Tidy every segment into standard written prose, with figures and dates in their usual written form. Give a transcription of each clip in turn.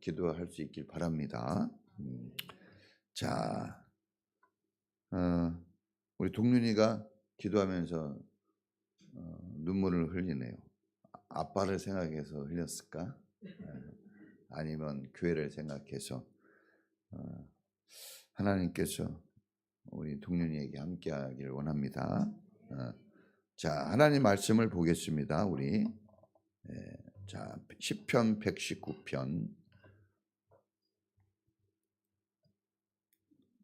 기도할 수 있길 바랍니다. 자, 우리 동윤이가 기도하면서 눈물을 흘리네요. 아빠를 생각해서 흘렸을까? 아니면 교회를 생각해서. 하나님께서 우리 동윤이에게 함께하기를 원합니다. 자, 하나님 말씀을 보겠습니다. 우리 자, 시편 119편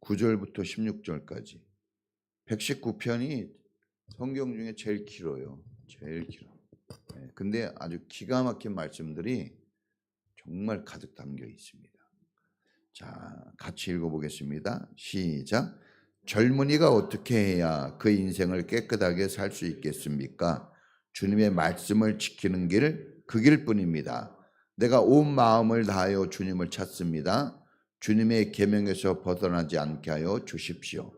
9절부터 16절까지 119편이 성경 중에 제일 길어요. 제일 길어. 근데 아주 기가 막힌 말씀들이 정말 가득 담겨 있습니다. 자, 같이 읽어보겠습니다. 시작. 젊은이가 어떻게 해야 그 인생을 깨끗하게 살 수 있겠습니까? 주님의 말씀을 지키는 길, 그 길뿐입니다. 내가 온 마음을 다하여 주님을 찾습니다. 주님의 계명에서 벗어나지 않게 하여 주십시오.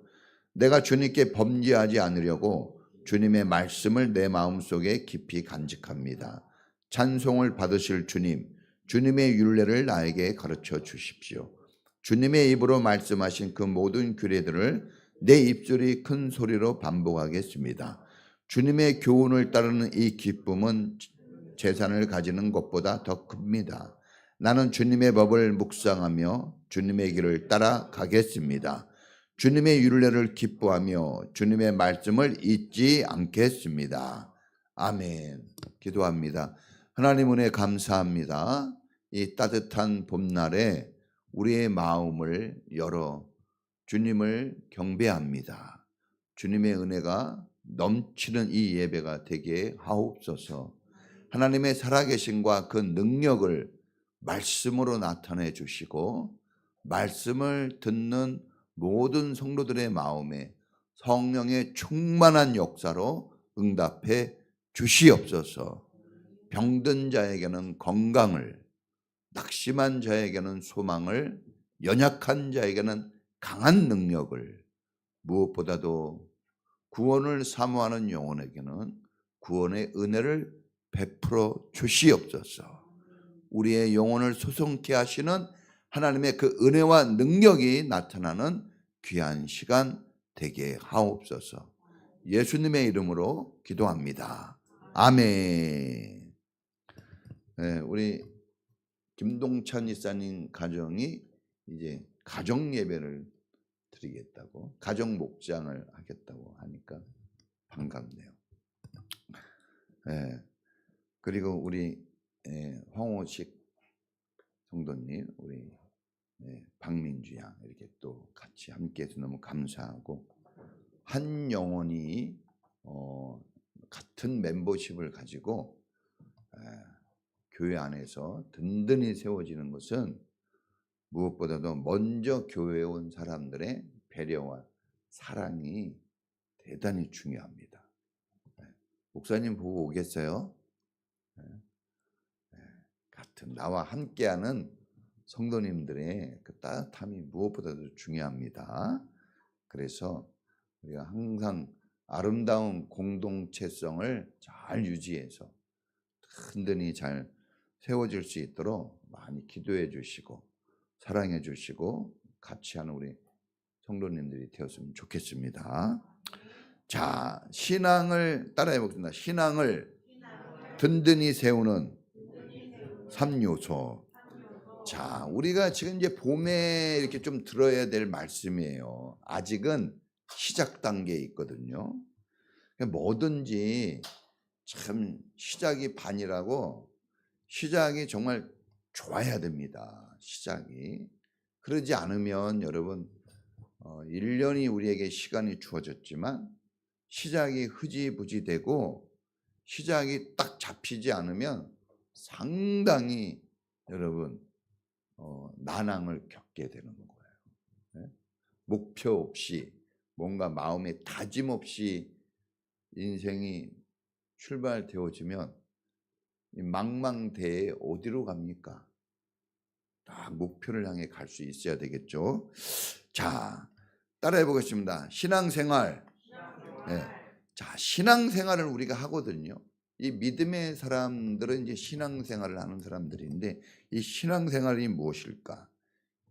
내가 주님께 범죄하지 않으려고 주님의 말씀을 내 마음속에 깊이 간직합니다. 찬송을 받으실 주님, 주님의 율례를 나에게 가르쳐 주십시오. 주님의 입으로 말씀하신 그 모든 규례들을 내 입술이 큰 소리로 반복하겠습니다. 주님의 교훈을 따르는 이 기쁨은 재산을 가지는 것보다 더 큽니다. 나는 주님의 법을 묵상하며 주님의 길을 따라가겠습니다. 주님의 율례를 기뻐하며 주님의 말씀을 잊지 않겠습니다. 아멘. 기도합니다. 하나님 은혜 감사합니다. 이 따뜻한 봄날에 우리의 마음을 열어 주님을 경배합니다. 주님의 은혜가 넘치는 이 예배가 되게 하옵소서. 하나님의 살아계심과 그 능력을 말씀으로 나타내 주시고 말씀을 듣는 모든 성도들의 마음에 성령의 충만한 역사로 응답해 주시옵소서. 병든 자에게는 건강을, 낙심한 자에게는 소망을, 연약한 자에게는 강한 능력을, 무엇보다도 구원을 사모하는 영혼에게는 구원의 은혜를 베풀어 주시옵소서. 우리의 영혼을 소송케 하시는 하나님의 그 은혜와 능력이 나타나는 귀한 시간 되게 하옵소서. 예수님의 이름으로 기도합니다. 아멘. 네, 우리 김동찬 이사님 가정이 이제 가정 예배를 드리겠다고, 가정 목장을 하겠다고 하니까 반갑네요. 그리고 우리 황호식 성도님, 우리 박민주 양 이렇게 또 같이 함께해서 너무 감사하고, 한 영혼이 같은 멤버십을 가지고 교회 안에서 든든히 세워지는 것은 무엇보다도 먼저 교회에 온 사람들의 배려와 사랑이 대단히 중요합니다. 목사님 보고 오겠어요? 같은 나와 함께하는 성도님들의 그 따뜻함이 무엇보다도 중요합니다. 그래서 우리가 항상 아름다운 공동체성을 잘 유지해서 든든히 잘 세워질 수 있도록 많이 기도해 주시고 사랑해 주시고 같이 하는 우리 성도님들이 되었으면 좋겠습니다. 자, 신앙을 따라해 보겠습니다. 신앙을 든든히 세우는 3요소. 자, 우리가 지금 이제 봄에 이렇게 좀 들어야 될 말씀이에요. 아직은 시작 단계에 있거든요. 뭐든지 참 시작이 반이라고, 시작이 정말 좋아야 됩니다. 시작이. 그러지 않으면 여러분 1년이 우리에게 시간이 주어졌지만 시작이 흐지부지 되고 시작이 딱 잡히지 않으면 상당히 여러분 난항을 겪게 되는 거예요. 목표 없이, 뭔가 마음에 다짐 없이 인생이 출발되어지면 이 망망대해 어디로 갑니까? 딱 목표를 향해 갈 수 있어야 되겠죠. 자, 따라해 보겠습니다. 신앙생활. 자, 신앙생활을 우리가 하거든요. 이 믿음의 사람들은 이제 신앙생활을 하는 사람들인데 이 신앙생활이 무엇일까?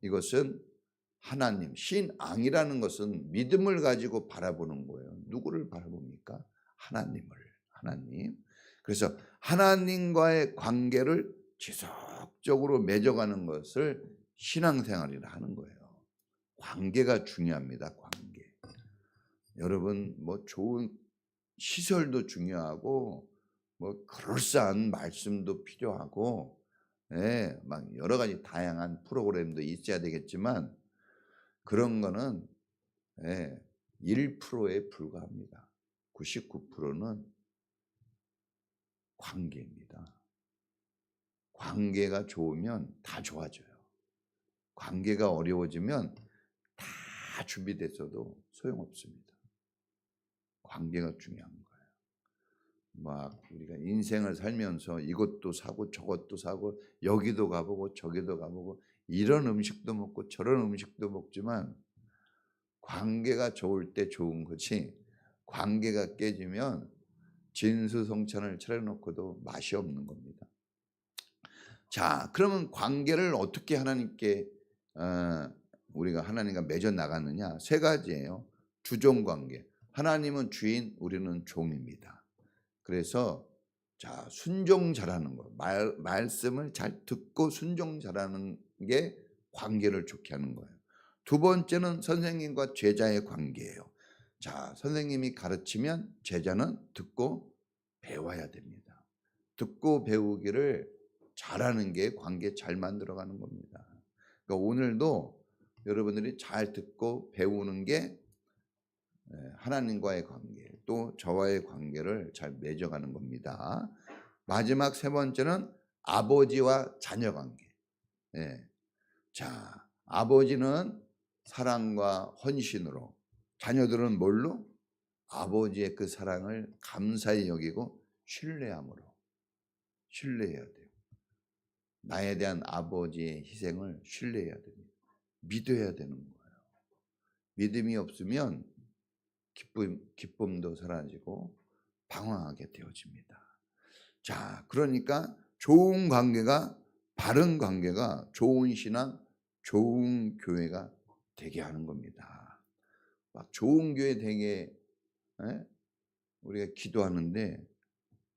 이것은 하나님, 신앙이라는 것은 믿음을 가지고 바라보는 거예요. 누구를 바라봅니까? 하나님. 그래서 하나님과의 관계를 지속적으로 맺어가는 것을 신앙생활이라 하는 거예요. 관계가 중요합니다. 관계. 여러분 뭐 좋은 시설도 중요하고 뭐 그럴싸한 말씀도 필요하고 막 여러 가지 다양한 프로그램도 있어야 되겠지만 그런 거는 1%에 불과합니다. 99%는 관계입니다. 관계가 좋으면 다 좋아져요. 관계가 어려워지면 다 준비됐어도 소용없습니다. 관계가 중요한 거예요. 막 우리가 인생을 살면서 이것도 사고 저것도 사고 여기도 가보고 저기도 가보고 이런 음식도 먹고 저런 음식도 먹지만 관계가 좋을 때 좋은 거지 관계가 깨지면 진수성찬을 차려놓고도 맛이 없는 겁니다. 자, 그러면 관계를 어떻게 하나님께 우리가 하나님과 맺어 나가느냐? 세 가지예요. 주종 관계. 하나님은 주인, 우리는 종입니다. 그래서 자, 순종 잘하는 거. 말씀을 잘 듣고 순종 잘하는 게 관계를 좋게 하는 거예요. 두 번째는 선생님과 제자의 관계예요. 자, 선생님이 가르치면 제자는 듣고 배워야 됩니다. 듣고 배우기를 잘하는 게 관계 잘 만들어가는 겁니다. 그러니까 오늘도 여러분들이 잘 듣고 배우는 게 하나님과의 관계, 또 저와의 관계를 잘 맺어가는 겁니다. 마지막 세 번째는 아버지와 자녀 관계. 자, 아버지는 사랑과 헌신으로, 자녀들은 뭘로? 아버지의 그 사랑을 감사히 여기고 신뢰함으로 신뢰해야 돼요. 나에 대한 아버지의 희생을 신뢰해야 됩니다. 믿어야 되는 거예요. 믿음이 없으면 기쁨도 사라지고 방황하게 되어집니다. 자, 그러니까 좋은 관계가 바른 관계가 좋은 신앙, 좋은 교회가 되게 하는 겁니다. 막 좋은 교회 되게 우리가 기도하는데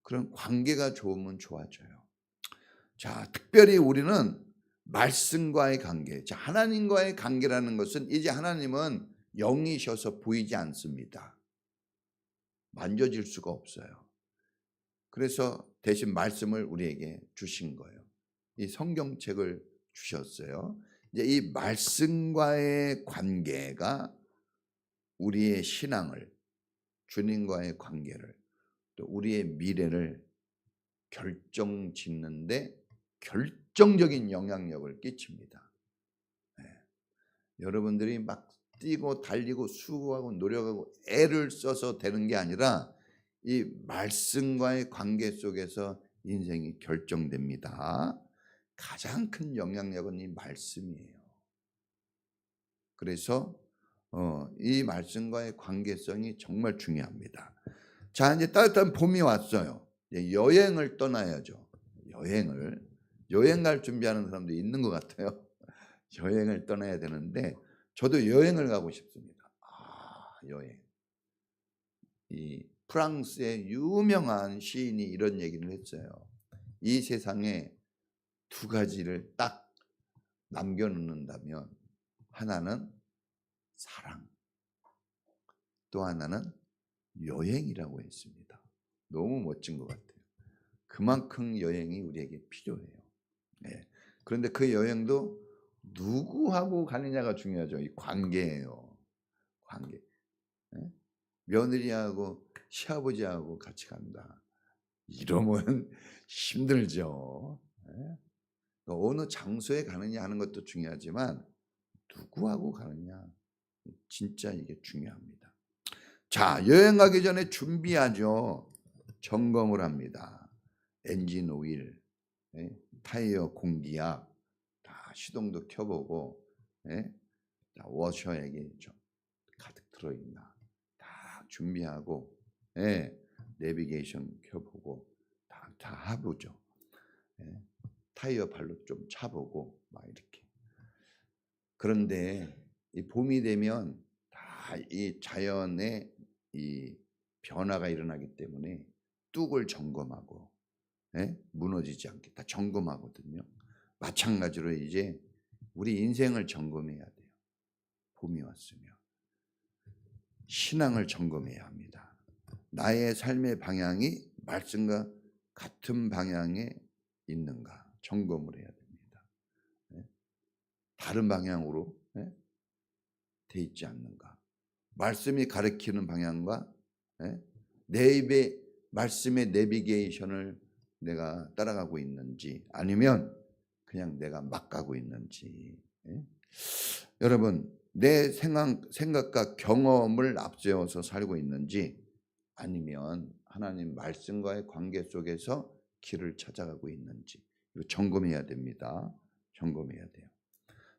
그런 관계가 좋으면 좋아져요. 자, 특별히 우리는 말씀과의 관계. 자, 하나님과의 관계라는 것은 이제 하나님은 영이셔서 보이지 않습니다. 만져질 수가 없어요. 그래서 대신 말씀을 우리에게 주신 거예요. 이 성경책을 주셨어요. 이제 이 말씀과의 관계가 우리의 신앙을, 주님과의 관계를, 또 우리의 미래를 결정짓는데 결정적인 영향력을 끼칩니다. 여러분들이 막 뛰고 달리고 수고하고 노력하고 애를 써서 되는 게 아니라 이 말씀과의 관계 속에서 인생이 결정됩니다. 가장 큰 영향력은 이 말씀이에요. 그래서 이 말씀과의 관계성이 정말 중요합니다. 자, 이제 따뜻한 봄이 왔어요. 이제 여행을 떠나야죠. 여행 갈 준비하는 사람도 있는 것 같아요. 여행을 떠나야 되는데 저도 여행을 가고 싶습니다. 여행. 이 프랑스의 유명한 시인이 이런 얘기를 했어요. 이 세상에 두 가지를 딱 남겨놓는다면 하나는 사랑, 또 하나는 여행이라고 했습니다. 너무 멋진 것 같아요. 그만큼 여행이 우리에게 필요해요. 그런데 그 여행도 누구하고 가느냐가 중요하죠. 이 관계예요. 관계. 며느리하고 시아버지하고 같이 간다. 이러면 힘들죠. 어느 장소에 가느냐 하는 것도 중요하지만 누구하고 가느냐 진짜 이게 중요합니다. 자, 여행 가기 전에 준비하죠. 점검을 합니다. 엔진 오일, 타이어 공기압 다 시동도 켜보고 워셔액이 좀 가득 들어있나 다 준비하고 내비게이션 켜보고 다 해보죠. 예. 타이어 발로 좀 차보고 막 이렇게. 그런데 이 봄이 되면 다 이 자연의 이 변화가 일어나기 때문에 뚝을 점검하고, 예? 무너지지 않게 다 점검하거든요. 마찬가지로 이제 우리 인생을 점검해야 돼요. 봄이 왔으면 신앙을 점검해야 합니다. 나의 삶의 방향이 말씀과 같은 방향에 있는가 점검을 해야 됩니다. 예? 다른 방향으로 돼 있지 않는가. 말씀이 가리키는 방향과 내 입의 말씀의 내비게이션을 내가 따라가고 있는지 아니면 그냥 내가 막 가고 있는지. 여러분 내 생각과 경험을 앞세워서 살고 있는지 아니면 하나님 말씀과의 관계 속에서 길을 찾아가고 있는지 이거 점검해야 됩니다. 점검해야 돼요.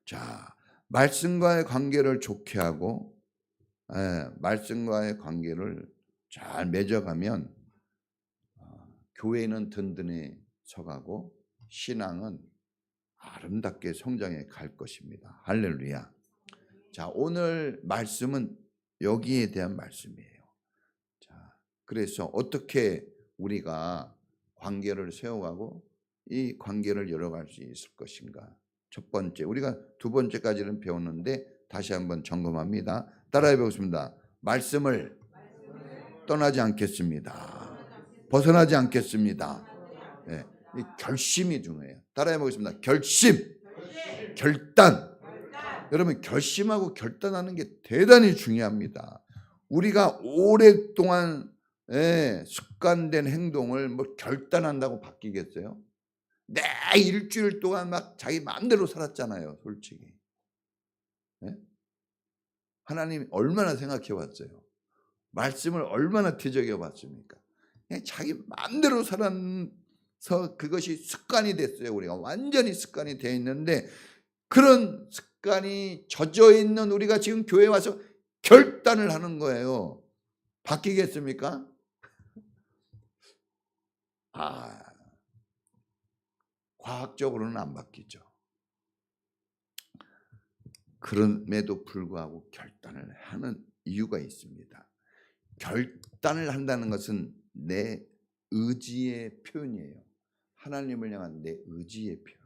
자, 말씀과의 관계를 좋게 하고 말씀과의 관계를 잘 맺어가면 교회는 든든히 서가고 신앙은 아름답게 성장해 갈 것입니다. 할렐루야. 자, 오늘 말씀은 여기에 대한 말씀이에요. 자, 그래서 어떻게 우리가 관계를 세워가고 이 관계를 열어갈 수 있을 것인가. 첫 번째, 우리가 두 번째까지는 배웠는데 다시 한번 점검합니다. 따라해 보겠습니다. 말씀을 떠나지 않겠습니다. 벗어나지 않겠습니다. 네, 이 결심이 중요해요. 따라해 보겠습니다. 결심, 결단. 여러분 결심하고 결단하는 게 대단히 중요합니다. 우리가 오랫동안 습관된 행동을 뭐 결단한다고 바뀌겠어요? 내 일주일 동안 막 자기 마음대로 살았잖아요. 솔직히. 하나님 얼마나 생각해 봤어요? 말씀을 얼마나 뒤적여 봤습니까? 자기 마음대로 살아서 그것이 습관이 됐어요. 우리가 완전히 습관이 돼 있는데 그런 습관이 젖어 있는 우리가 지금 교회 와서 결단을 하는 거예요. 바뀌겠습니까? 과학적으로는 안 바뀌죠. 그럼에도 불구하고 결단을 하는 이유가 있습니다. 결단을 한다는 것은 내 의지의 표현이에요. 하나님을 향한 내 의지의 표현.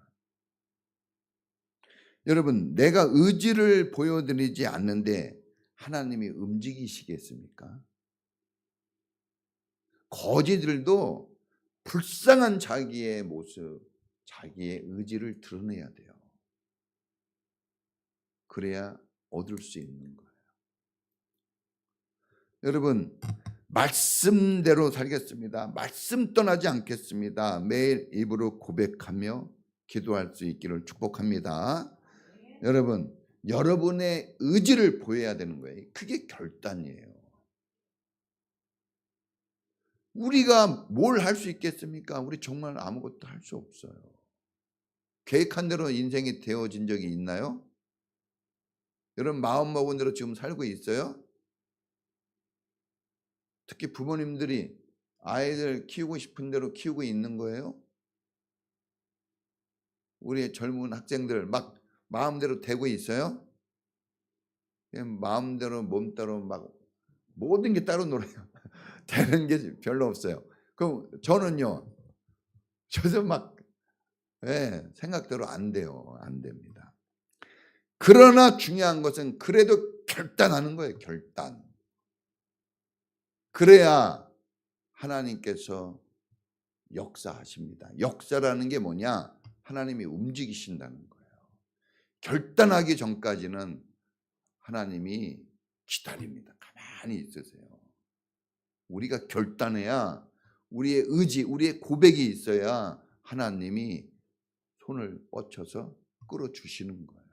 여러분, 내가 의지를 보여드리지 않는데 하나님이 움직이시겠습니까? 거지들도 불쌍한 자기의 모습, 자기의 의지를 드러내야 돼요. 그래야 얻을 수 있는 거예요. 여러분, 말씀대로 살겠습니다. 말씀 떠나지 않겠습니다. 매일 입으로 고백하며 기도할 수 있기를 축복합니다. 여러분, 여러분의 의지를 보여야 되는 거예요. 그게 결단이에요. 우리가 뭘 할 수 있겠습니까? 우리 정말 아무것도 할 수 없어요. 계획한 대로 인생이 되어진 적이 있나요? 여러분 마음 먹은 대로 지금 살고 있어요? 특히 부모님들이 아이들 키우고 싶은 대로 키우고 있는 거예요? 우리 젊은 학생들 막 마음대로 되고 있어요? 마음대로 몸대로 막 모든 게 따로 놀아요. 되는 게 별로 없어요. 그럼 저는요. 저도 막 생각대로 안 돼요. 안 됩니다. 그러나 중요한 것은 그래도 결단하는 거예요. 결단. 그래야 하나님께서 역사하십니다. 역사라는 게 뭐냐? 하나님이 움직이신다는 거예요. 결단하기 전까지는 하나님이 기다립니다. 가만히 있으세요. 우리가 결단해야 우리의 의지, 우리의 고백이 있어야 하나님이 손을 뻗쳐서 끌어주시는 거예요.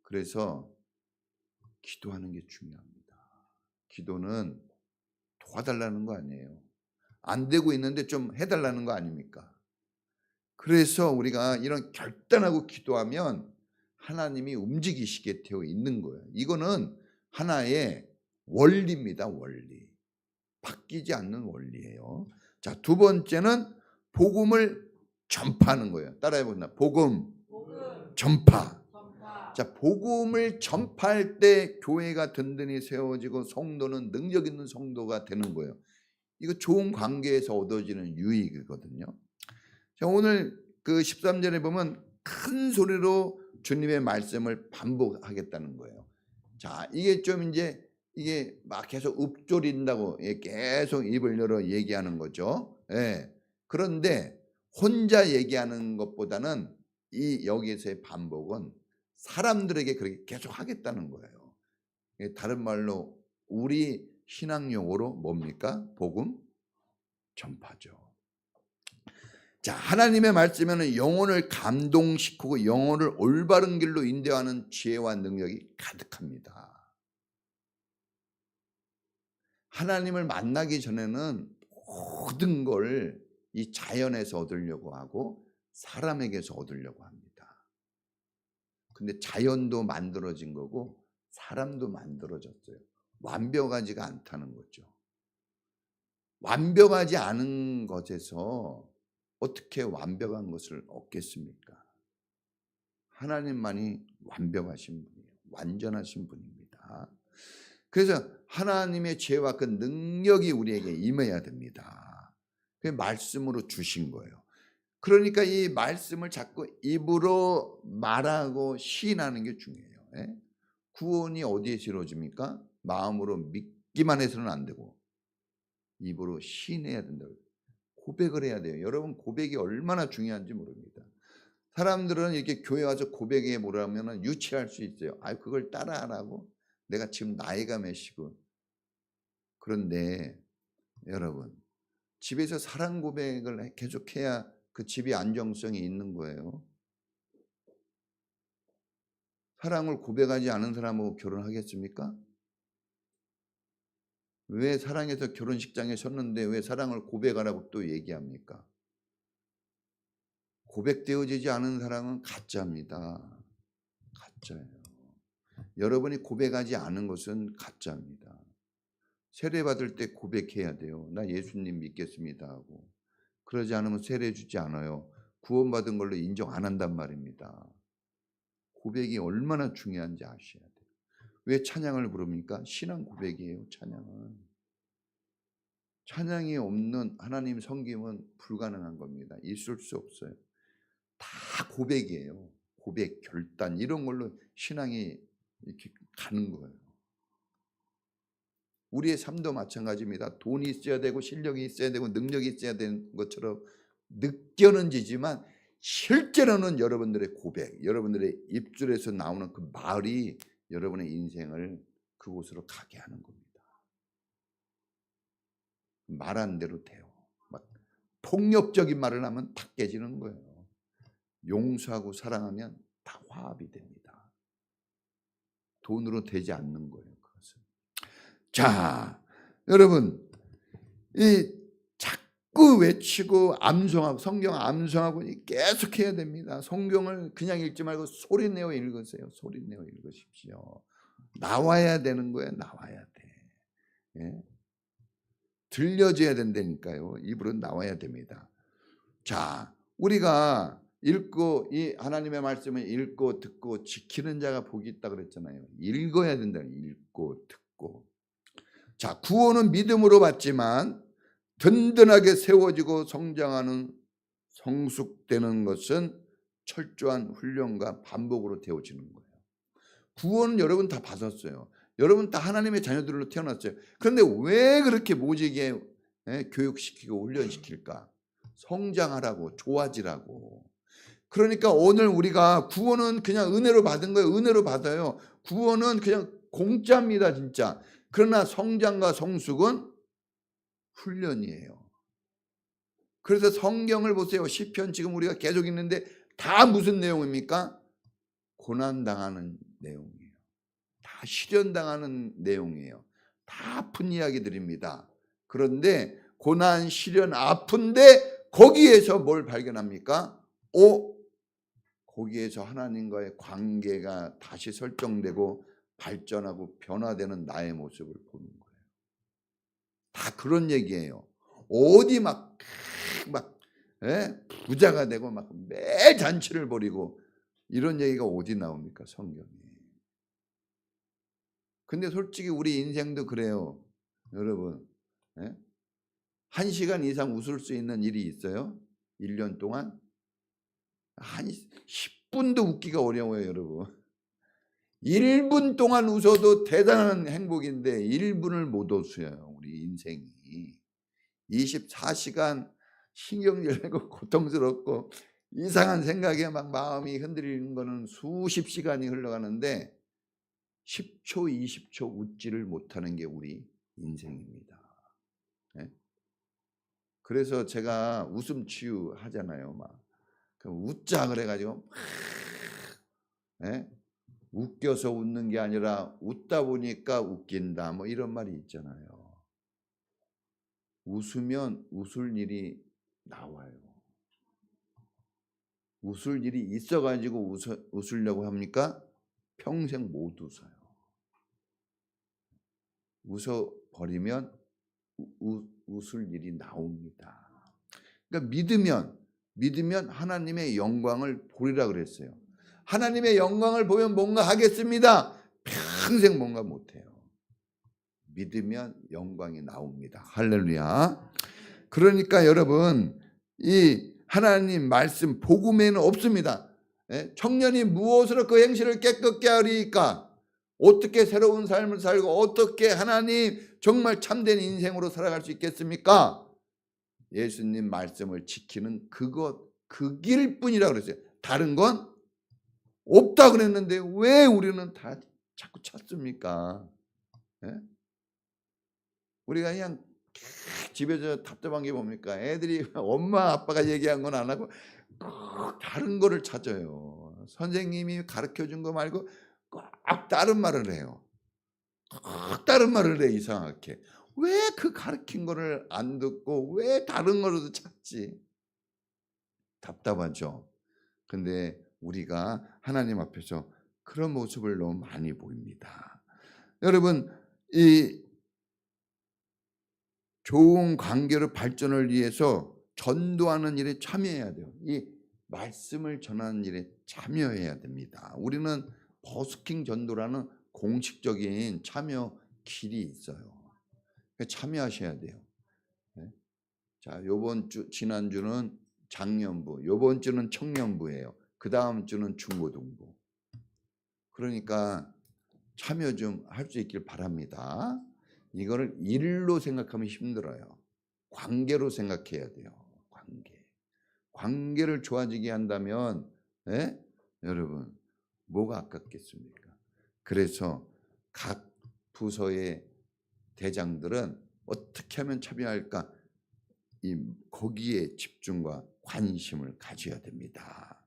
그래서 기도하는 게 중요합니다. 기도는 도와달라는 거 아니에요. 안 되고 있는데 좀 해달라는 거 아닙니까? 그래서 우리가 이런 결단하고 기도하면 하나님이 움직이시게 되어 있는 거예요. 이거는 하나의 원리입니다. 원리. 바뀌지 않는 원리예요. 자, 두 번째는 복음을 전파하는 거예요. 따라해 본다. 복음 전파. 자, 복음을 전파할 때 교회가 든든히 세워지고 성도는 능력 있는 성도가 되는 거예요. 이거 좋은 관계에서 얻어지는 유익이거든요. 자, 오늘 그 13절에 보면 큰 소리로 주님의 말씀을 반복하겠다는 거예요. 자, 이게 좀 이제 이게 막 계속 읊조린다고 계속 입을 열어 얘기하는 거죠. 예. 그런데 혼자 얘기하는 것보다는 이 여기에서의 반복은 사람들에게 그렇게 계속 하겠다는 거예요. 다른 말로 우리 신앙 용어로 뭡니까? 복음 전파죠. 자, 하나님의 말씀에는 영혼을 감동시키고 영혼을 올바른 길로 인도하는 지혜와 능력이 가득합니다. 하나님을 만나기 전에는 모든 걸 이 자연에서 얻으려고 하고 사람에게서 얻으려고 합니다. 근데 자연도 만들어진 거고 사람도 만들어졌어요. 완벽하지가 않다는 거죠. 완벽하지 않은 것에서 어떻게 완벽한 것을 얻겠습니까? 하나님만이 완벽하신 분이에요. 완전하신 분입니다. 그래서 하나님의 지혜와 그 능력이 우리에게 임해야 됩니다. 그 말씀으로 주신 거예요. 그러니까 이 말씀을 자꾸 입으로 말하고 시인하는 게 중요해요. 구원이 어디에서 이루어집니까? 마음으로 믿기만 해서는 안 되고 입으로 시인해야 된다고. 고백을 해야 돼요. 여러분, 고백이 얼마나 중요한지 모릅니다. 사람들은 이렇게 교회 와서 고백에 뭐라면 유치할 수 있어요. 그걸 따라하라고? 내가 지금 나이가 몇이고. 그런데 여러분, 집에서 사랑 고백을 계속해야 그 집이 안정성이 있는 거예요. 사랑을 고백하지 않은 사람하고 결혼하겠습니까? 왜 사랑해서 결혼식장에 섰는데 왜 사랑을 고백하라고 또 얘기합니까? 고백되어지지 않은 사랑은 가짜입니다. 가짜예요. 여러분이 고백하지 않은 것은 가짜입니다. 세례 받을 때 고백해야 돼요. 나 예수님 믿겠습니다 하고. 그러지 않으면 세례 주지 않아요. 구원받은 걸로 인정 안 한단 말입니다. 고백이 얼마나 중요한지 아셔야 돼요. 왜 찬양을 부릅니까? 신앙 고백이에요. 찬양은. 찬양이 없는 하나님 섬김은 불가능한 겁니다. 있을 수 없어요. 다 고백이에요. 고백, 결단 이런 걸로 신앙이 이렇게 가는 거예요. 우리의 삶도 마찬가지입니다. 돈이 있어야 되고 실력이 있어야 되고 능력이 있어야 되는 것처럼 느껴는 지지만 실제로는 여러분들의 고백, 여러분들의 입술에서 나오는 그 말이 여러분의 인생을 그곳으로 가게 하는 겁니다. 말한 대로 돼요. 막 폭력적인 말을 하면 다 깨지는 거예요. 용서하고 사랑하면 다 화합이 됩니다. 돈으로 되지 않는 거예요. 그것은. 자, 여러분, 이 자꾸 외치고 암송하고 성경 암송하고 계속 해야 됩니다. 성경을 그냥 읽지 말고 소리내어 읽으세요. 소리내어 읽으십시오. 나와야 되는 거예요. 나와야 돼. 들려져야 된다니까요. 입으로 나와야 됩니다. 자, 우리가 읽고 이 하나님의 말씀을 읽고 듣고 지키는 자가 복이 있다 그랬잖아요. 읽어야 된다. 읽고 듣고. 자, 구원은 믿음으로 받지만 든든하게 세워지고 성장하는 성숙되는 것은 철저한 훈련과 반복으로 되어지는 거예요. 구원은 여러분 다 받았어요. 여러분 다 하나님의 자녀들로 태어났어요. 그런데 왜 그렇게 모지게 교육시키고 훈련시킬까? 성장하라고, 좋아지라고. 그러니까 오늘 우리가 구원은 그냥 은혜로 받은 거예요. 은혜로 받아요. 구원은 그냥 공짜입니다, 진짜. 그러나 성장과 성숙은 훈련이에요. 그래서 성경을 보세요. 시편 지금 우리가 계속 읽는데 다 무슨 내용입니까? 고난당하는 내용이에요. 다 시련당하는 내용이에요. 다 아픈 이야기들입니다. 그런데 고난, 시련, 아픈데 거기에서 뭘 발견합니까? 거기에서 하나님과의 관계가 다시 설정되고 발전하고 변화되는 나의 모습을 보는 거예요. 다 그런 얘기예요. 어디 막 부자가 되고 막 매일 잔치를 벌이고 이런 얘기가 어디 나옵니까, 성경에. 근데 솔직히 우리 인생도 그래요. 여러분. 1시간 이상 웃을 수 있는 일이 있어요? 1년 동안? 한 10분도 웃기가 어려워요, 여러분. 1분 동안 웃어도 대단한 행복인데 1분을 못 웃어요, 우리 인생이. 24시간 신경질내고 고통스럽고 이상한 생각에 막 마음이 흔들리는 거는 수십 시간이 흘러가는데 10초, 20초 웃지를 못하는 게 우리 인생입니다. 그래서 제가 웃음 치유 하잖아요. 막 웃자 그래가지고 웃겨서 웃는 게 아니라 웃다 보니까 웃긴다, 뭐 이런 말이 있잖아요. 웃으면 웃을 일이 나와요. 웃을 일이 있어가지고 웃으려고 합니까? 평생 못 웃어요. 웃어버리면 웃을 일이 나옵니다. 그러니까 믿으면 하나님의 영광을 보리라 그랬어요. 하나님의 영광을 보면 뭔가 하겠습니다. 평생 뭔가 못해요. 믿으면 영광이 나옵니다. 할렐루야. 그러니까 여러분, 이 하나님 말씀 복음에는 없습니다. 청년이 무엇으로 그 행실을 깨끗게 하리까? 어떻게 새로운 삶을 살고 어떻게 하나님 정말 참된 인생으로 살아갈 수 있겠습니까? 예수님 말씀을 지키는 그 길뿐이라 그랬어요. 다른 건 없다 그랬는데 왜 우리는 다 자꾸 찾습니까? 우리가 그냥 집에서 답답한 게 뭡니까? 애들이 엄마 아빠가 얘기한 건 안 하고 꼭 다른 거를 찾아요. 선생님이 가르쳐준 거 말고 꼭 다른 말을 해요. 꼭 다른 말을 해, 이상하게. 왜 그 가르친 거를 안 듣고 왜 다른 거로도 찾지? 답답하죠. 근데 우리가 하나님 앞에서 그런 모습을 너무 많이 보입니다. 여러분, 이 좋은 관계로 발전을 위해서 전도하는 일에 참여해야 돼요. 이 말씀을 전하는 일에 참여해야 됩니다. 우리는 버스킹 전도라는 공식적인 참여 길이 있어요. 참여하셔야 돼요. 자, 요번 주, 지난주는 장년부, 요번 주는 청년부예요. 그 다음 주는 중고등부. 그러니까 참여 좀 할 수 있길 바랍니다. 이거를 일로 생각하면 힘들어요. 관계로 생각해야 돼요. 관계를 좋아지게 한다면 여러분 뭐가 아깝겠습니까? 그래서 각 부서의 대장들은 어떻게 하면 참여할까? 거기에 집중과 관심을 가져야 됩니다.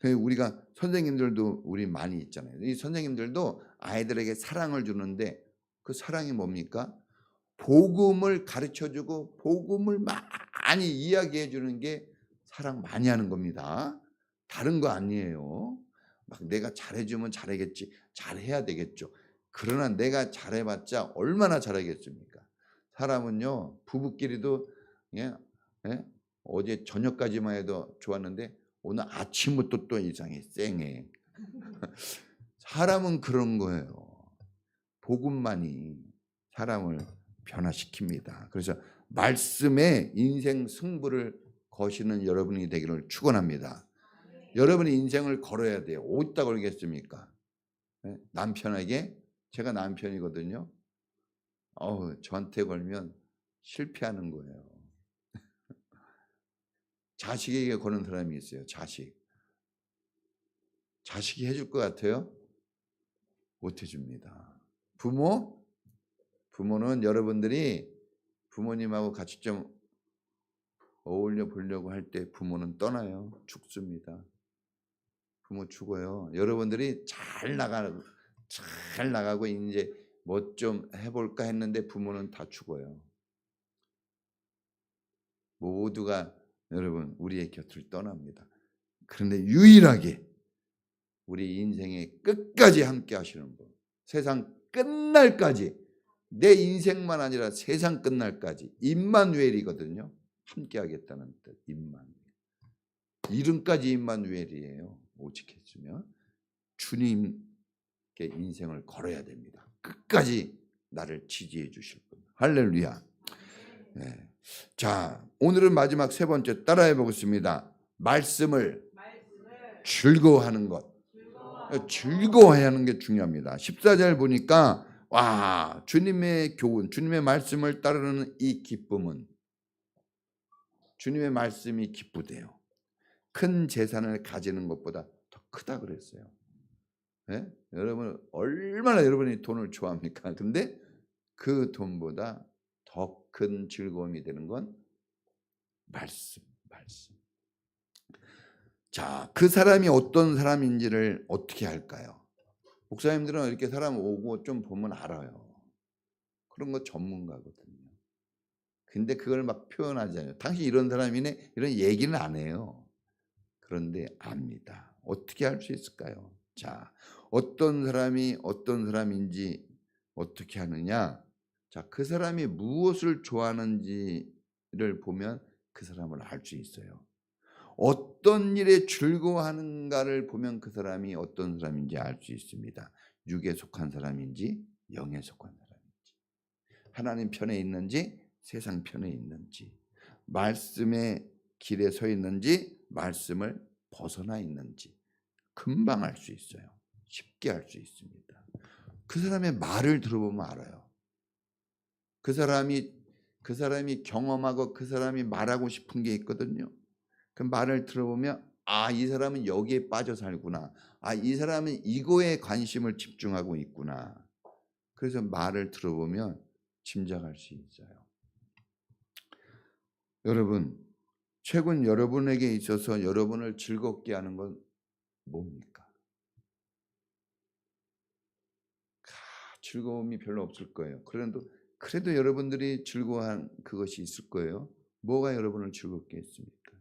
우리가 선생님들도 우리 많이 있잖아요. 이 선생님들도 아이들에게 사랑을 주는데 그 사랑이 뭡니까? 복음을 가르쳐주고 복음을 많이 이야기해 주는 게 사랑 많이 하는 겁니다. 다른 거 아니에요. 막 내가 잘해주면 잘하겠지, 잘해야 되겠죠. 그러나 내가 잘해봤자 얼마나 잘하겠습니까? 사람은요, 부부끼리도 어제 저녁까지만 해도 좋았는데 오늘 아침부터 또 이상해, 쌩해. 사람은 그런 거예요. 복음만이 사람을 변화시킵니다. 그래서 말씀에 인생 승부를 거시는 여러분이 되기를 축원합니다. 여러분이 인생을 걸어야 돼요. 어디다 걸겠습니까? 남편에게, 제가 남편이거든요. 저한테 걸면 실패하는 거예요. 자식에게 거는 사람이 있어요. 자식이 해줄 것 같아요? 못 해줍니다. 부모는 여러분들이 부모님하고 같이 좀 어울려 보려고 할 때 부모는 떠나요. 죽습니다. 부모 죽어요. 여러분들이 잘 나가고 이제 뭐 좀 해볼까 했는데 부모는 다 죽어요. 모두가 여러분 우리의 곁을 떠납니다. 그런데 유일하게 우리 인생의 끝까지 함께 하시는 분, 세상 끝날까지 내 인생만 아니라 세상 끝날까지 임마누엘이거든요. 함께 하겠다는 뜻. 임마누엘. 이름까지 임마누엘이에요. 오직했으면 주님께 인생을 걸어야 됩니다. 끝까지 나를 지지해 주실 분. 할렐루야. 네. 자, 오늘은 마지막 세 번째 따라해 보겠습니다. 말씀을 즐거워하는 것. 즐거워해야 하는 게 중요합니다. 14절 보니까 와, 주님의 교훈, 주님의 말씀을 따르는 이 기쁨은 주님의 말씀이 기쁘대요. 큰 재산을 가지는 것보다 더 크다 그랬어요. 네? 여러분 얼마나 여러분이 돈을 좋아합니까? 근데 그 돈보다 더 큰 즐거움이 되는 건 말씀. 자, 그 사람이 어떤 사람인지를 어떻게 할까요? 목사님들은 이렇게 사람 오고 좀 보면 알아요. 그런 거 전문가거든요. 근데 그걸 막 표현하잖아요. 당신 이런 사람이네 이런 얘기는 안 해요. 그런데 압니다. 어떻게 할 수 있을까요? 자, 어떤 사람이 어떤 사람인지 어떻게 하느냐? 자, 그 사람이 무엇을 좋아하는지를 보면 그 사람을 알 수 있어요. 어떤 일에 즐거워하는가를 보면 그 사람이 어떤 사람인지 알 수 있습니다. 육에 속한 사람인지 영에 속한 사람인지, 하나님 편에 있는지 세상 편에 있는지, 말씀의 길에 서 있는지 말씀을 벗어나 있는지 금방 알 수 있어요. 쉽게 알 수 있습니다. 그 사람의 말을 들어보면 알아요. 그 사람이 경험하고 그 사람이 말하고 싶은 게 있거든요. 그 말을 들어보면 아, 이 사람은 여기에 빠져 살구나. 아, 이 사람은 이거에 관심을 집중하고 있구나. 그래서 말을 들어보면 짐작할 수 있어요. 여러분, 최근 여러분에게 있어서 여러분을 즐겁게 하는 건 뭡니까? 즐거움이 별로 없을 거예요. 그래도 여러분들이 즐거워한 그것이 있을 거예요. 뭐가 여러분을 즐겁게 했습니까?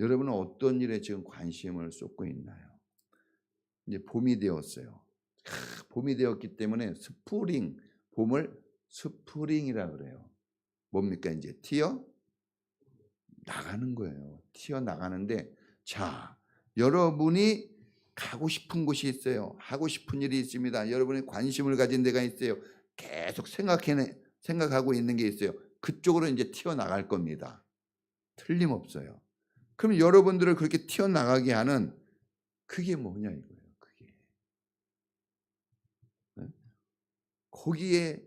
여러분은 어떤 일에 지금 관심을 쏟고 있나요? 이제 봄이 되었어요. 봄이 되었기 때문에 봄을 스프링이라 그래요. 뭡니까? 이제 튀어 나가는 거예요. 튀어 나가는데, 자, 여러분이 가고 싶은 곳이 있어요. 하고 싶은 일이 있습니다. 여러분이 관심을 가진 데가 있어요. 계속 생각하고 있는 게 있어요. 그쪽으로 이제 튀어나갈 겁니다. 틀림없어요. 그럼 여러분들을 그렇게 튀어나가게 하는 그게 뭐냐 이거예요. 그게. 네? 거기에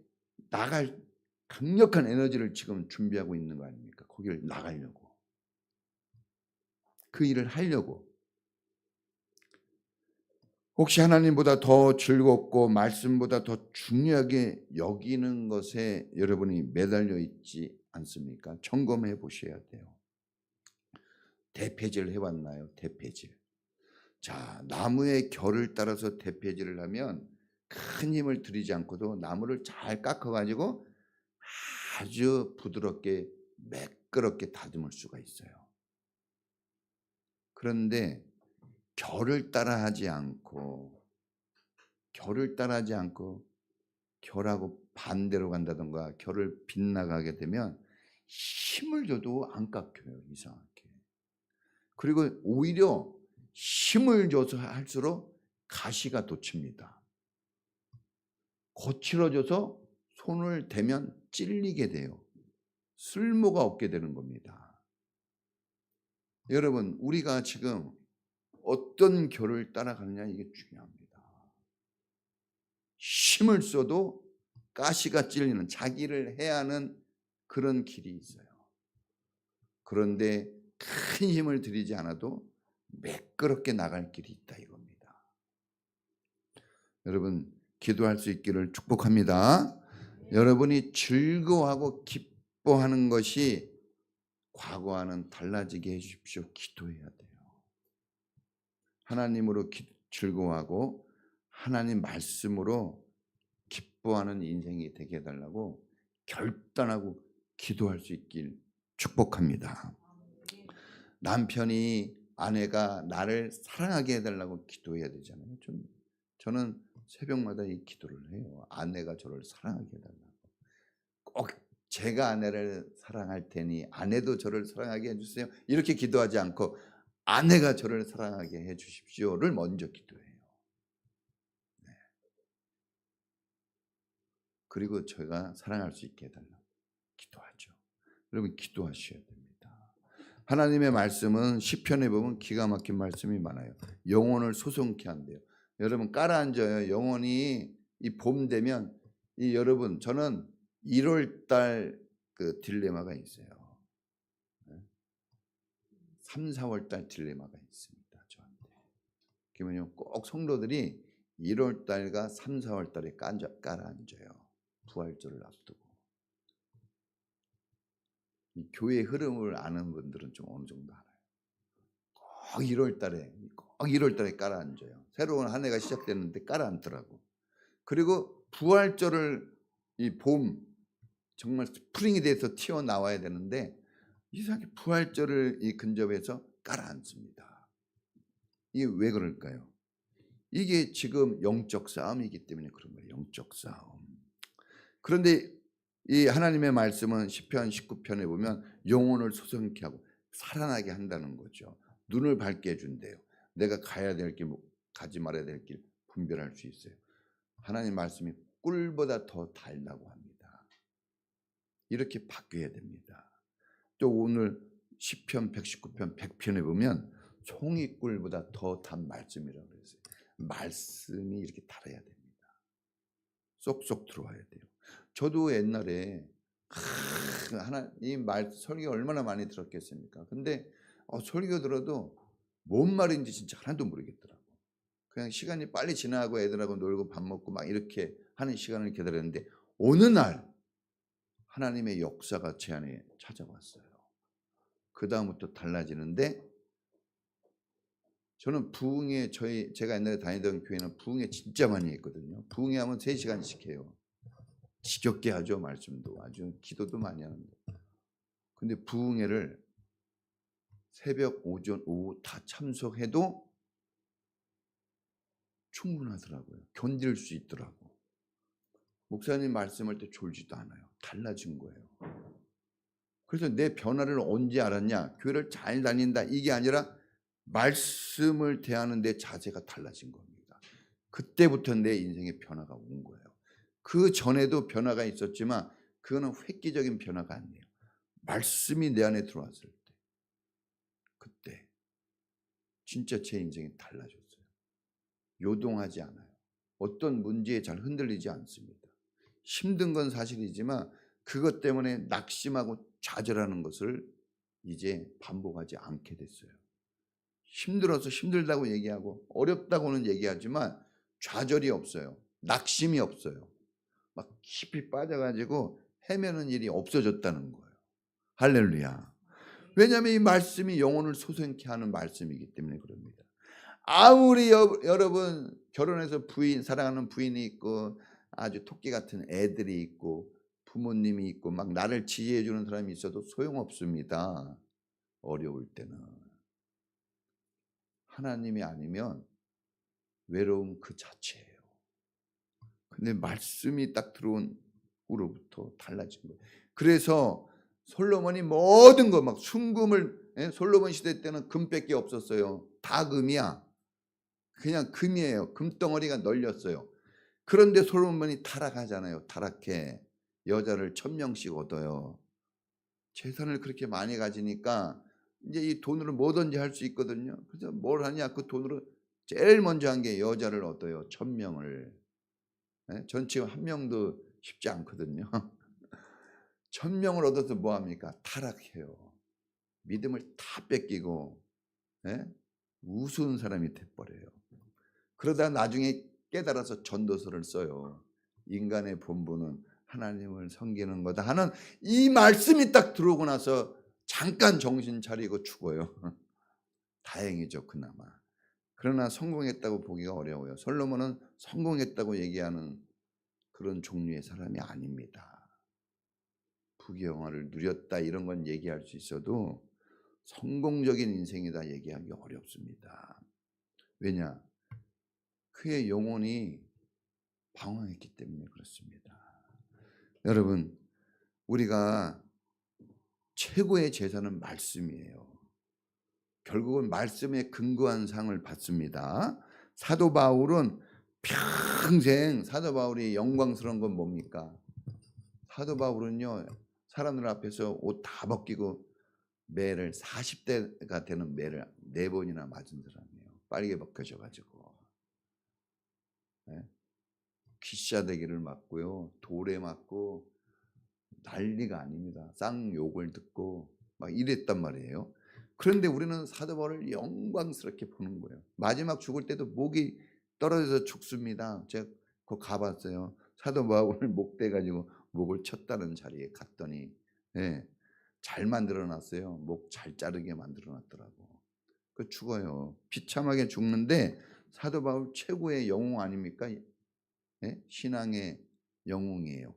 나갈 강력한 에너지를 지금 준비하고 있는 거 아닙니까? 거기를 나가려고. 그 일을 하려고. 혹시 하나님보다 더 즐겁고 말씀보다 더 중요하게 여기는 것에 여러분이 매달려 있지 않습니까? 점검해 보셔야 돼요. 대패질 해왔나요? 대패질. 자, 나무의 결을 따라서 대패질을 하면 큰 힘을 들이지 않고도 나무를 잘 깎아가지고 아주 부드럽게 매끄럽게 다듬을 수가 있어요. 그런데 결을 따라하지 않고 결하고 반대로 간다던가 결을 빗나가게 되면 힘을 줘도 안 깎여요. 이상하게. 그리고 오히려 힘을 줘서 할수록 가시가 돋칩니다. 거칠어져서 손을 대면 찔리게 돼요. 쓸모가 없게 되는 겁니다. 여러분, 우리가 지금 어떤 결을 따라가느냐 이게 중요합니다. 힘을 써도 가시가 찔리는 자기를 해야 하는 그런 길이 있어요. 그런데 큰 힘을 들이지 않아도 매끄럽게 나갈 길이 있다 이겁니다. 여러분 기도할 수 있기를 축복합니다. 여러분이 즐거워하고 기뻐하는 것이 과거와는 달라지게 해 주십시오. 기도해야 돼요. 하나님으로 즐거워하고 하나님 말씀으로 기뻐하는 인생이 되게 해달라고 결단하고 기도할 수 있길 축복합니다. 남편이 아내가 나를 사랑하게 해달라고 기도해야 되잖아요. 저는 새벽마다 이 기도를 해요. 아내가 저를 사랑하게 해달라고. 꼭 제가 아내를 사랑할 테니 아내도 저를 사랑하게 해주세요. 이렇게 기도하지 않고 아내가 저를 사랑하게 해주십시오를 먼저 기도해요. 네. 그리고 제가 사랑할 수 있게 해달라고 기도하죠. 여러분 기도하셔야 됩니다. 하나님의 말씀은 시편에 보면 기가 막힌 말씀이 많아요. 영혼을 소송케 한대요. 여러분 깔아앉아요. 영혼이 이 봄 되면 이 여러분 저는 1월 달 그 딜레마가 있어요. 3, 4월 달 딜레마가 있습니다. 저한테. 그러면요 꼭 성도들이 1월 달과 3, 4월 달에 깔아앉아요. 부활절을 앞두고. 이 교회 흐름을 아는 분들은 좀 어느 정도 알아요. 꼭 1월 달에 깔아앉아요. 새로운 한 해가 시작됐는데 깔아앉더라고. 그리고 부활절을 이 봄 정말 스프링이 돼서 튀어나와야 되는데 이상하게 부활절을 이 근접해서 깔아앉습니다. 이게 왜 그럴까요? 이게 지금 영적 싸움이기 때문에 그런 거예요. 영적 싸움. 그런데 이 하나님의 말씀은 시편 19편에 보면 영혼을 소성케 하고 살아나게 한다는 거죠. 눈을 밝게 해준대요. 내가 가야 될 길, 가지 말아야 될 길 분별할 수 있어요. 하나님 말씀이 꿀보다 더 달다고 합니다. 이렇게 바뀌어야 됩니다. 또 오늘 시편 119편 100편에 보면 송이꿀보다 더 단 말씀이라고 그랬어요. 말씀이 이렇게 달아야 됩니다. 쏙쏙 들어와야 돼요. 저도 옛날에 하나님 말 설교 얼마나 많이 들었겠습니까? 근데 설교 들어도 뭔 말인지 진짜 하나도 모르겠더라고. 그냥 시간이 빨리 지나고 애들하고 놀고 밥 먹고 막 이렇게 하는 시간을 기다렸는데 어느 날 하나님의 역사가 제 안에 찾아왔어요. 그 다음부터 달라지는데 저는 부흥회 제가 옛날에 다니던 교회는 부흥회 진짜 많이 했거든요. 부흥회 하면 3시간씩 해요. 지겹게 하죠. 말씀도 아주 기도도 많이 하는데. 근데 부흥회를 새벽, 오전, 오후 다 참석해도 충분하더라고요. 견딜 수 있더라고. 목사님 말씀할 때 졸지도 않아요. 달라진 거예요. 그래서 내 변화를 언제 알았냐? 교회를 잘 다닌다 이게 아니라 말씀을 대하는 내 자세가 달라진 겁니다. 그때부터 내 인생에 변화가 온 거예요. 그 전에도 변화가 있었지만 그거는 획기적인 변화가 아니에요. 말씀이 내 안에 들어왔을 때 그때 진짜 제 인생이 달라졌어요. 요동하지 않아요. 어떤 문제에 잘 흔들리지 않습니다. 힘든 건 사실이지만 그것 때문에 낙심하고 좌절하는 것을 이제 반복하지 않게 됐어요. 힘들어서 힘들다고 얘기하고 어렵다고는 얘기하지만 좌절이 없어요. 낙심이 없어요. 막 깊이 빠져가지고 헤매는 일이 없어졌다는 거예요. 할렐루야. 왜냐하면 이 말씀이 영혼을 소생케 하는 말씀이기 때문에 그럽니다. 아무리 여러분 결혼해서 사랑하는 부인이 있고 아주 토끼 같은 애들이 있고 부모님이 있고 막 나를 지지해 주는 사람이 있어도 소용없습니다. 어려울 때는. 하나님이 아니면 외로움 그 자체예요. 근데 말씀이 딱 들어온 후로부터 달라진 거예요. 그래서 솔로몬이 모든 거 막 순금을 솔로몬 시대 때는 금밖에 없었어요. 다 금이야. 그냥 금이에요. 금덩어리가 널렸어요. 그런데 솔로몬이 타락하잖아요. 타락해. 여자를 1000명씩 얻어요. 재산을 그렇게 많이 가지니까 이제 이 돈으로 뭐든지 할 수 있거든요. 그래서 뭘 하냐? 그 돈으로 제일 먼저 한 게 여자를 얻어요. 1000명을. 전 지금 한 명도 쉽지 않거든요. 1000명을 얻어서 뭐 합니까? 타락해요. 믿음을 다 뺏기고 우스운 사람이 돼버려요. 그러다 나중에 깨달아서 전도서를 써요. 인간의 본분은 하나님을 섬기는 거다 하는 이 말씀이 딱 들어오고 나서 잠깐 정신 차리고 죽어요. 다행이죠, 그나마. 그러나 성공했다고 보기가 어려워요. 솔로몬은 성공했다고 얘기하는 그런 종류의 사람이 아닙니다. 부귀영화를 누렸다 이런 건 얘기할 수 있어도 성공적인 인생이다 얘기하기 어렵습니다. 왜냐? 그의 영혼이 방황했기 때문에 그렇습니다. 여러분, 우리가 최고의 재산은 말씀이에요. 결국은 말씀에 근거한 상을 받습니다. 사도 바울은 평생 사도 바울이 영광스러운 건 뭡니까? 사도 바울은요, 사람들 앞에서 옷 다 벗기고 매를 40대가 되는 매를 4번이나 맞은 사람이에요. 빨개 벗겨져 가지고. 네? 귀싸대기를 맞고요, 돌에 맞고 난리가 아닙니다. 쌍욕을 듣고 막 이랬단 말이에요. 그런데 우리는 사도 바울을 영광스럽게 보는 거예요. 마지막 죽을 때도 목이 떨어져서 죽습니다. 제가 그거 가봤어요. 사도 바울을 목대 가지고 목을 쳤다는 자리에 갔더니, 예, 잘 만들어놨어요. 목 잘 자르게 만들어놨더라고. 그 죽어요. 비참하게 죽는데 사도 바울 최고의 영웅 아닙니까? 예? 신앙의 영웅이에요.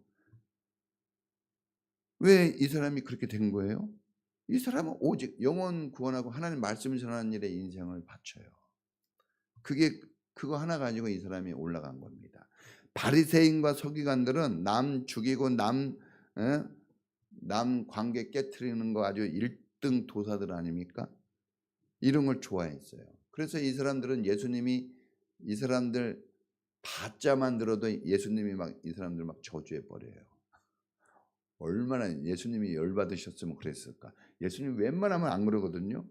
왜 이 사람이 그렇게 된 거예요? 이 사람은 오직 영혼 구원하고 하나님 말씀을 전하는 일에 인생을 바쳐요. 그거 하나 가지고 이 사람이 올라간 겁니다. 바리새인과 서기관들은 남 죽이고 남 관계 깨트리는 거 아주 1등 도사들 아닙니까? 이런 걸 좋아했어요. 그래서 이 사람들은 이 사람들 바자만 들어도 예수님이 막 이 사람들 막 저주해 버려요. 얼마나 예수님이 열받으셨으면 그랬을까. 예수님 웬만하면 안 그러거든요.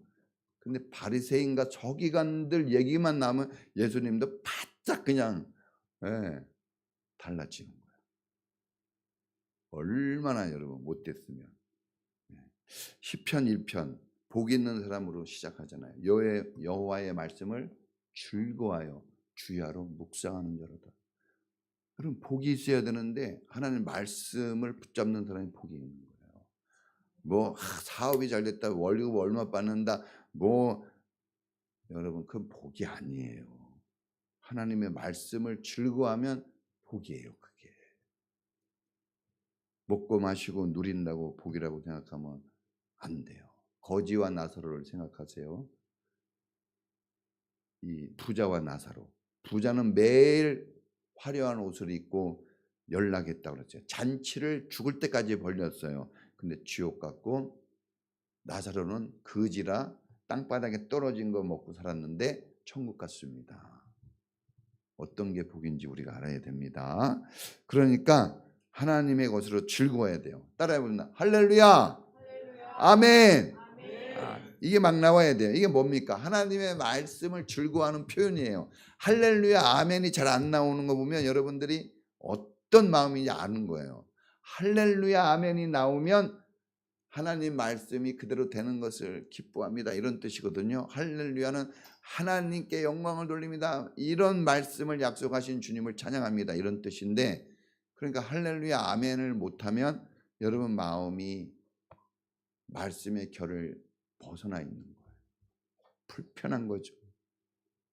근데 바리새인과 서기관들 얘기만 나오면 예수님도 바짝 그냥, 예, 달라지는 거예요. 얼마나 여러분 못됐으면. 시편 1편 복 있는 사람으로 시작하잖아요. 여호와의 말씀을 즐거워하여 주야로 묵상하는 자로다. 그럼 복이 있어야 되는데 하나님 말씀을 붙잡는 사람이 복이 있는 거예요. 뭐 사업이 잘 됐다, 월급 얼마 받는다, 뭐 여러분 그건 복이 아니에요. 하나님의 말씀을 즐거워하면 복이에요. 그게 먹고 마시고 누린다고 복이라고 생각하면 안 돼요. 거지와 나사로를 생각하세요. 이 부자와 나사로. 부자는 매일 화려한 옷을 입고 연락했다고 그랬죠. 잔치를 죽을 때까지 벌렸어요. 근데 지옥 같고, 나사로는 거지라 땅바닥에 떨어진 거 먹고 살았는데 천국 갔습니다. 어떤 게 복인지 우리가 알아야 됩니다. 그러니까 하나님의 것으로 즐거워야 돼요. 따라해보면 할렐루야, 아멘. 이게 막 나와야 돼요. 이게 뭡니까? 하나님의 말씀을 즐거워하는 표현이에요. 할렐루야, 아멘이 잘 안 나오는 거 보면 여러분들이 어떤 마음인지 아는 거예요. 할렐루야, 아멘이 나오면 하나님 말씀이 그대로 되는 것을 기뻐합니다, 이런 뜻이거든요. 할렐루야는 하나님께 영광을 돌립니다, 이런 말씀을 약속하신 주님을 찬양합니다, 이런 뜻인데, 그러니까 할렐루야, 아멘을 못하면 여러분 마음이 말씀의 결을 벗어나 있는 거예요. 불편한 거죠.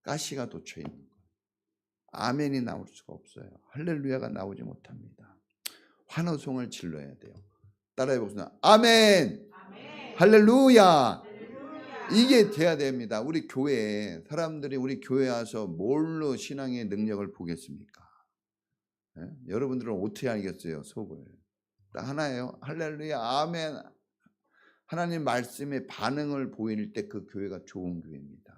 가시가 돋쳐 있는 거예요. 아멘이 나올 수가 없어요. 할렐루야가 나오지 못합니다. 환호성을 질러야 돼요. 따라해 보겠습니다. 아멘. 할렐루야. 할렐루야. 이게 돼야 됩니다. 우리 교회에 사람들이 우리 교회에 와서 뭘로 신앙의 능력을 보겠습니까? 네? 여러분들은 어떻게 알겠어요? 속을. 딱 하나예요. 할렐루야, 아멘. 하나님 말씀에 반응을 보일 때 그 교회가 좋은 교회입니다.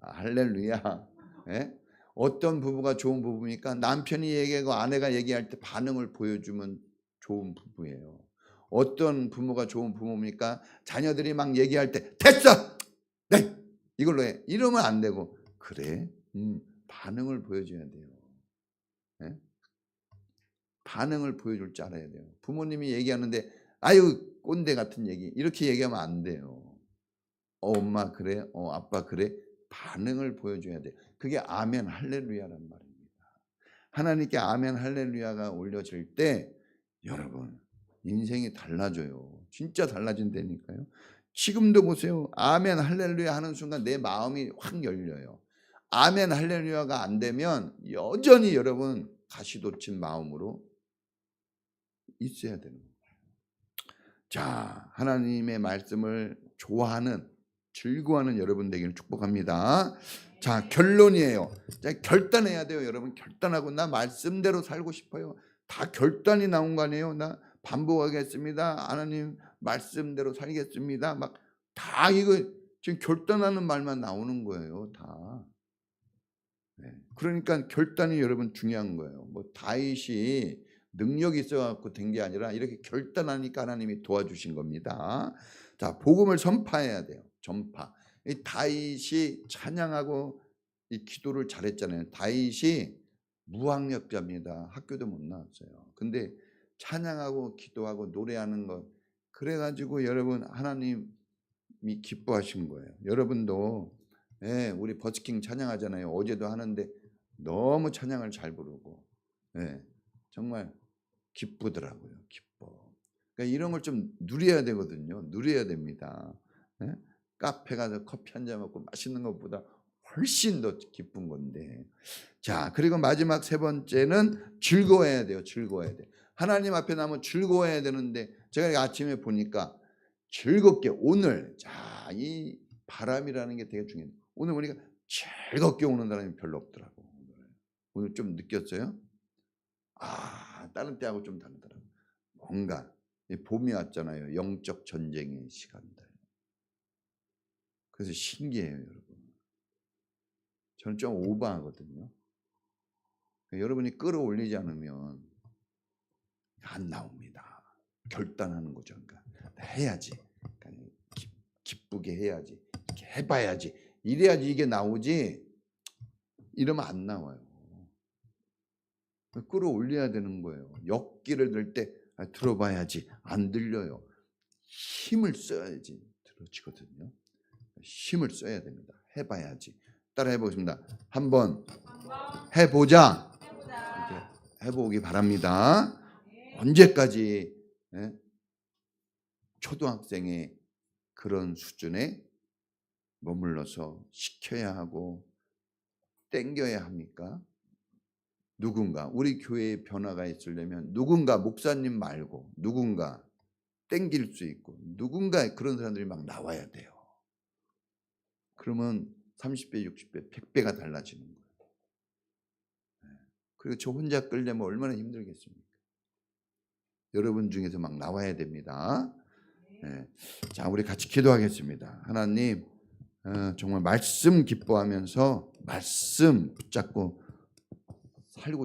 할렐루야. 네? 어떤 부부가 좋은 부부입니까? 남편이 얘기하고 아내가 얘기할 때 반응을 보여주면 좋은 부부예요. 어떤 부모가 좋은 부모입니까? 자녀들이 막 얘기할 때 됐어! 네! 이걸로 해. 이러면 안 되고, 그래? 반응을 보여줘야 돼요. 네? 반응을 보여줄 줄 알아야 돼요. 부모님이 얘기하는데 아유 꼰대 같은 얘기 이렇게 얘기하면 안 돼요. 엄마 그래? 아빠 그래? 반응을 보여줘야 돼. 그게 아멘 할렐루야란 말입니다. 하나님께 아멘 할렐루야가 올려질 때 여러분 인생이 달라져요. 진짜 달라진다니까요. 지금도 보세요. 아멘 할렐루야 하는 순간 내 마음이 확 열려요. 아멘 할렐루야가 안 되면 여전히 여러분 가시돋친 마음으로 있어야 되는 거예요. 자, 하나님의 말씀을 좋아하는 즐거워하는 여러분 되기를 축복합니다. 자, 결론이에요. 자, 결단해야 돼요, 여러분. 결단하고 나 말씀대로 살고 싶어요. 다 결단이 나온 거 아니에요? 나 반복하겠습니다. 하나님 말씀대로 살겠습니다. 막 다 이거 지금 결단하는 말만 나오는 거예요, 다. 네. 그러니까 결단이 여러분 중요한 거예요. 뭐 다윗이 능력이 있어갖고 된 게 아니라 이렇게 결단하니까 하나님이 도와주신 겁니다. 자, 복음을 전파해야 돼요. 전파. 이 다윗이 찬양하고 이 기도를 잘했잖아요. 다윗이 무학력자입니다. 학교도 못 나왔어요. 근데 찬양하고 기도하고 노래하는 것, 그래가지고 여러분 하나님이 기뻐하신 거예요. 여러분도 우리 버스킹 찬양하잖아요. 어제도 하는데 너무 찬양을 잘 부르고 정말 기쁘더라고요. 기뻐. 그러니까 이런 걸 좀 누려야 되거든요. 누려야 됩니다. 카페 가서 커피 한 잔 먹고 맛있는 것보다 훨씬 더 기쁜 건데. 자, 그리고 마지막 세 번째는 즐거워해야 돼요. 즐거워해야 돼. 하나님 앞에 나면 즐거워해야 되는데 제가 아침에 보니까 즐겁게 오늘, 자, 이 바람이라는 게 되게 중요해요. 오늘 보니까 즐겁게 오는 사람이 별로 없더라고. 오늘 좀 느꼈어요? 다른 때하고 좀 다르더라고. 뭔가 봄이 왔잖아요. 영적 전쟁의 시간들. 그래서 신기해요, 여러분. 저는 좀 오버하거든요. 여러분이 끌어올리지 않으면 안 나옵니다. 결단하는 거죠. 그러니까 해야지. 그러니까 기쁘게 해야지. 이렇게 해봐야지. 이래야지 이게 나오지. 이러면 안 나와요. 끌어올려야 되는 거예요. 역기를 들 때 들어봐야지. 안 들려요. 힘을 써야지 들어지거든요. 힘을 써야 됩니다. 해봐야지. 따라 해보겠습니다. 한번 해보자. 이렇게 해보기 바랍니다. 언제까지 초등학생의 그런 수준에 머물러서 시켜야 하고 땡겨야 합니까? 누군가 우리 교회에 변화가 있으려면 누군가 목사님 말고 누군가 땡길 수 있고 누군가 그런 사람들이 막 나와야 돼요. 그러면 30배, 60배, 100배가 달라지는 거예요. 그리고 저 혼자 끌려면 얼마나 힘들겠습니까? 여러분 중에서 막 나와야 됩니다. 자, 우리 같이 기도하겠습니다. 하나님, 정말 말씀 기뻐하면서 말씀 붙잡고 살고